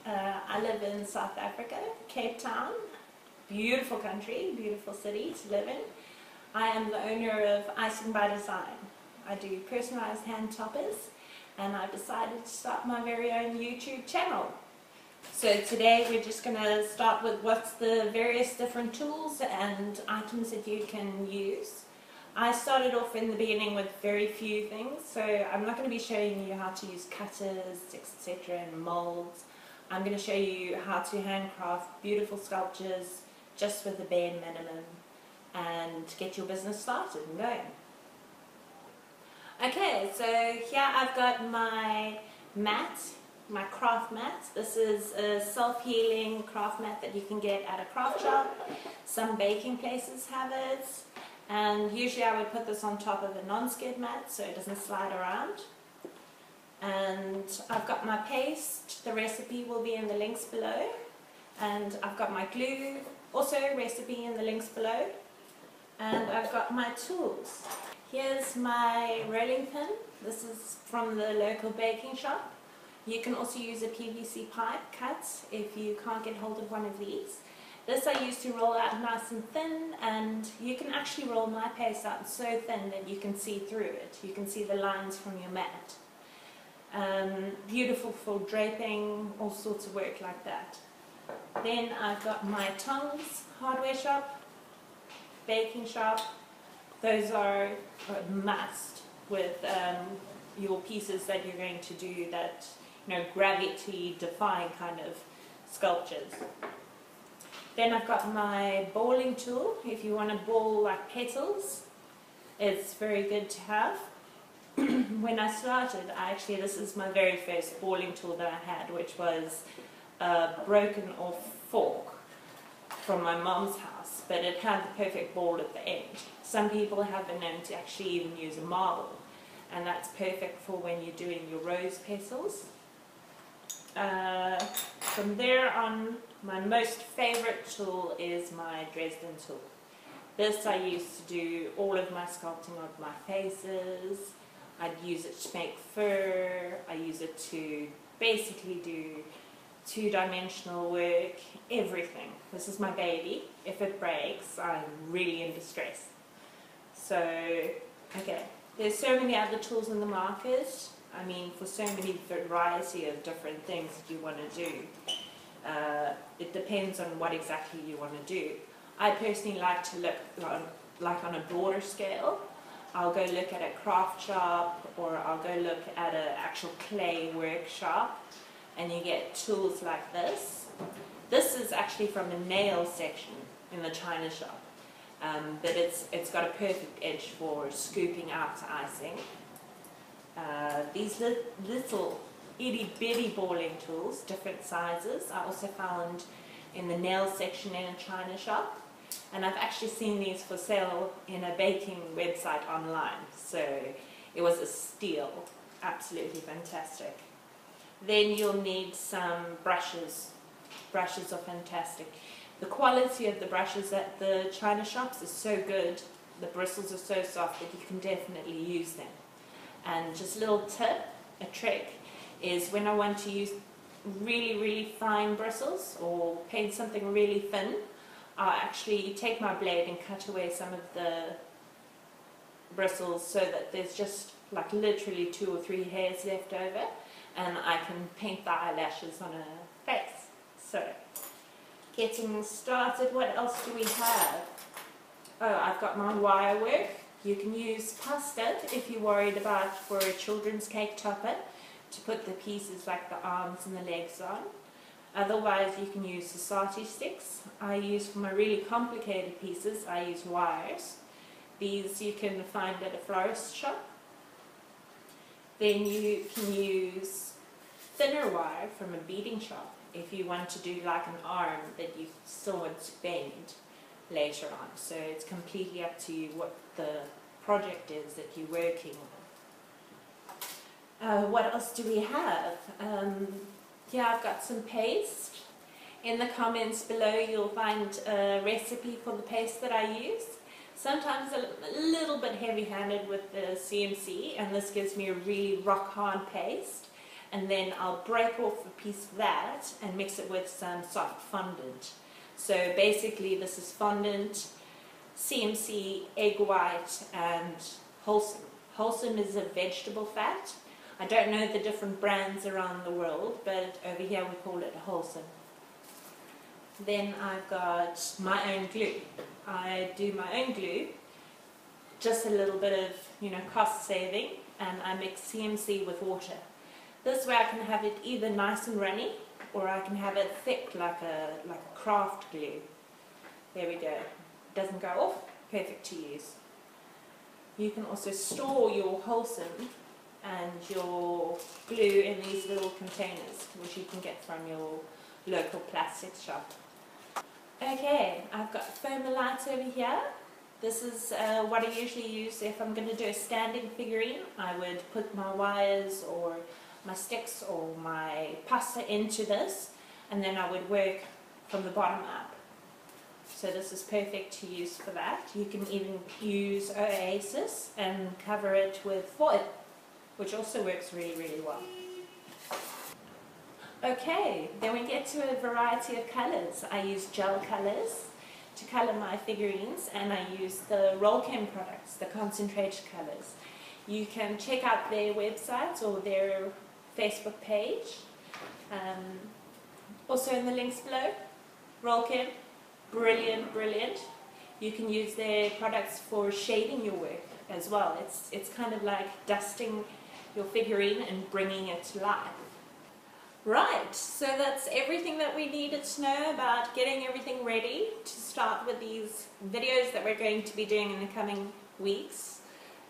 I live in South Africa, Cape Town. Beautiful country, beautiful city to live in. I am the owner of Icing by Design. I do personalized hand toppers, and I've decided to start my very own YouTube channel. So today we're just going to start with what's the various different tools and items that you can use. I started off in the beginning with very few things, so I'm not going to be showing you how to use cutters, etc. and molds. I'm going to show you how to handcraft beautiful sculptures just with the bare minimum and get your business started and going. Okay, so here I've got my mat, my craft mat. This is a self-healing craft mat that you can get at a craft shop. Some baking places have it, and usually I would put this on top of a non-skid mat so it doesn't slide around. And I've got my paste, the recipe will be in the links below, and I've got my glue, also recipe in the links below, and I've got my tools. Here's my rolling pin. This is from the local baking shop. You can also use a PVC pipe cut if you can't get hold of one of these. This I use to roll out nice and thin, and you can actually roll my paste out so thin that you can see through it. You can see the lines from your mat. Beautiful for draping, all sorts of work like that. Then I've got my tongs, hardware shop, baking shop. Those are a must with your pieces that you're going to do that, you know, gravity defying kind of sculptures. Then I've got my balling tool. If you want to ball like petals, it's very good to have. When I started, this is my very first balling tool that I had, which was a broken off fork from my mom's house, but it had the perfect ball at the end. Some people have been known to actually even use a marble, and that's perfect for when you're doing your rose petals. From there on, my most favorite tool is my Dresden Tool. This I used to do all of my sculpting of my faces. I'd use it to make fur. I use it to basically do two-dimensional work, everything. This is my baby. If it breaks, I'm really in distress. So, okay, there's so many other tools in the market. I mean, for so many variety of different things that you want to do. It depends on what exactly you want to do. I personally like to look on a broader scale. I'll go look at a craft shop, or I'll go look at an actual clay workshop, and you get tools like this. This is actually from a nail section in the china shop, but it's got a perfect edge for scooping out icing. These little itty-bitty balling tools, different sizes, I also found in the nail section in a china shop. And I've actually seen these for sale in a baking website online, so it was a steal. Absolutely fantastic. Then you'll need some brushes. Brushes are fantastic. The quality of the brushes at the china shops is so good. The bristles are so soft that you can definitely use them. And just a little tip, a trick, is when I want to use really, really fine bristles or paint something really thin, I'll actually take my blade and cut away some of the bristles so that there's just like literally 2 or 3 hairs left over, and I can paint the eyelashes on a face. So, getting started, what else do we have? Oh, I've got my wire work. You can use pasta if you're worried about for a children's cake topper to put the pieces like the arms and the legs on. Otherwise, you can use society sticks. I use, for my really complicated pieces, I use wires. These you can find at a florist shop. Then you can use thinner wire from a beading shop if you want to do like an arm that you still want to bend later on. So it's completely up to you what the project is that you're working on. What else do we have? Yeah, I've got some paste. In the comments below you'll find a recipe for the paste that I use. Sometimes a little bit heavy-handed with the CMC, and this gives me a really rock-hard paste. and then I'll break off a piece of that and mix it with some soft fondant. So basically this is fondant, CMC, egg white, and Holsum. Holsum is a vegetable fat. I don't know the different brands around the world, but over here we call it Holsum. Then I've got my own glue. I do my own glue, just a little bit of, you know, cost saving, and I mix CMC with water. This way I can have it either nice and runny, or I can have it thick like a craft glue. There we go. It doesn't go off. Perfect to use. You can also store your Holsum and your glue in these little containers, which you can get from your local plastics shop. Okay, I've got Foamolite over here. This is what I usually use if I'm going to do a standing figurine. I would put my wires or my sticks or my pasta into this, and then I would work from the bottom up. So this is perfect to use for that. You can even use Oasis and cover it with foil, which also works really, really well. Okay, then we get to a variety of colors. I use gel colors to color my figurines, and I use the Rolchem products, the concentrated colors. You can check out their website or their Facebook page. Also in the links below. Rolchem, brilliant, brilliant. You can use their products for shading your work as well. It's kind of like dusting your figurine and bringing it to life. Right, so that's everything that we needed to know about getting everything ready to start with these videos that we're going to be doing in the coming weeks.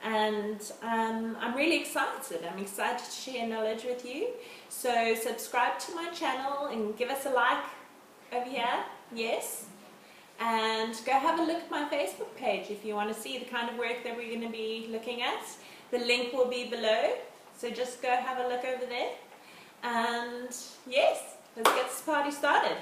And I'm really excited. I'm excited to share knowledge with you. So subscribe to my channel and give us a like over here, yes. And go have a look at my Facebook page if you want to see the kind of work that we're going to be looking at. The link will be below, so just go have a look over there. And yes, let's get this party started.